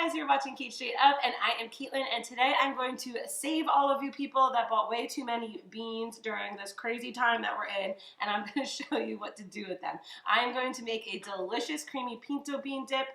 guys, you're watching Cait Straight Up, and I am Caitlin, and today I'm going to save all of you people that bought way too many beans during this crazy time that we're in, and I'm going to show you what to do with them. I am going to make a delicious creamy pinto bean dip.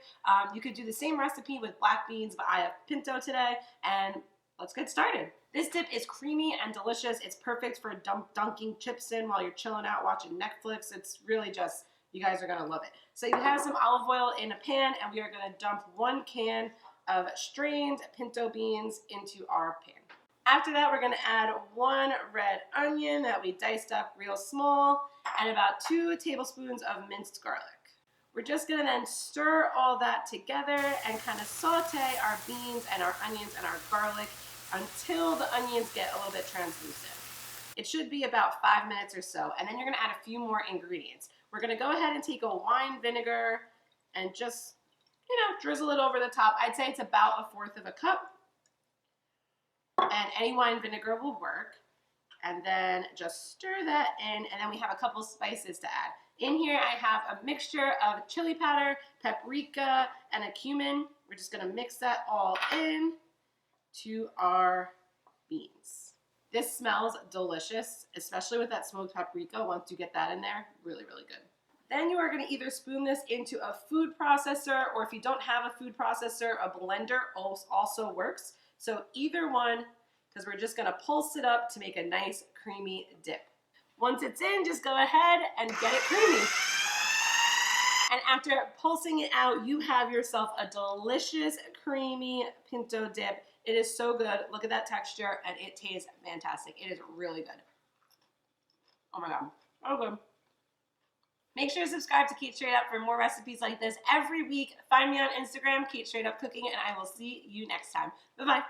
You could do the same recipe with black beans, but I have pinto today, and let's get started. This dip is creamy and delicious. It's perfect for dunking chips in while you're chilling out watching Netflix. It's really just, you guys are gonna love it. So you have some olive oil in a pan, and we are gonna dump 1 can of strained pinto beans into our pan. After that, we're gonna add 1 red onion that we diced up real small, and about 2 tablespoons of minced garlic. We're just gonna then stir all that together and kind of saute our beans and our onions and our garlic until the onions get a little bit translucent. It should be about 5 minutes or so, and then you're gonna add a few more ingredients. We're gonna go ahead and take a wine vinegar and just, drizzle it over the top. I'd say it's about 1/4 cup, and any wine vinegar will work. And then just stir that in, and then we have a couple spices to add. In here I have a mixture of chili powder, paprika, and a cumin. We're just gonna mix that all in to our beans. This smells delicious, especially with that smoked paprika. Once you get that in there, really, really good. Then you are gonna either spoon this into a food processor, or if you don't have a food processor, a blender also works. So either one, because we're just gonna pulse it up to make a nice creamy dip. Once it's in, just go ahead and get it creamy. And after pulsing it out, you have yourself a delicious creamy pinto dip. It is so good. Look at that texture, and it tastes fantastic. It is really good. Oh my God, so good. Make sure to subscribe to Cait Straight Up for more recipes like this every week. Find me on Instagram, Cait Straight Up Cooking, and I will see you next time. Bye-bye.